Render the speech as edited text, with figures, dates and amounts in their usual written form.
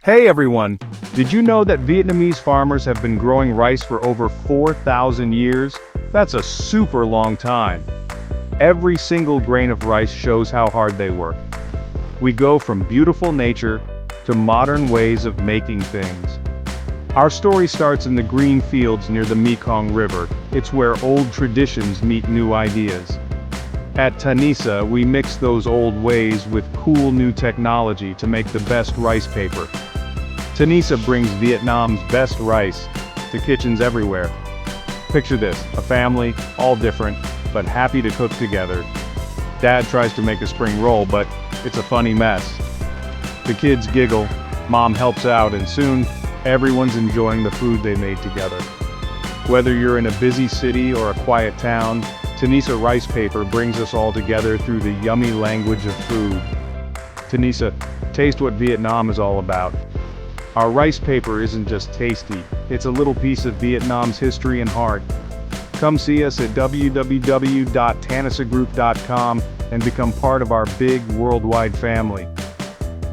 Hey everyone! Did you know that Vietnamese farmers have been growing rice for over 4,000 years? That's a super long time. Every single grain of rice shows how hard they work. We go from beautiful nature to modern ways of making things. Our story starts in the green fields near the Mekong River. It's where old traditions meet new ideas. At Tanisa, we mix those old ways with cool new technology to make the best rice paper. Tanisa brings Vietnam's best rice to kitchens everywhere. Picture this, a family, all different, but happy to cook together. Dad tries to make a spring roll, but it's a funny mess. The kids giggle, mom helps out, and soon, everyone's enjoying the food they made together. Whether you're in a busy city or a quiet town, Tanisa rice paper brings us all together through the yummy language of food. Tanisa, taste what Vietnam is all about. Our rice paper isn't just tasty, it's a little piece of Vietnam's history and heart. Come see us at www.tanisagroup.com and become part of our big worldwide family.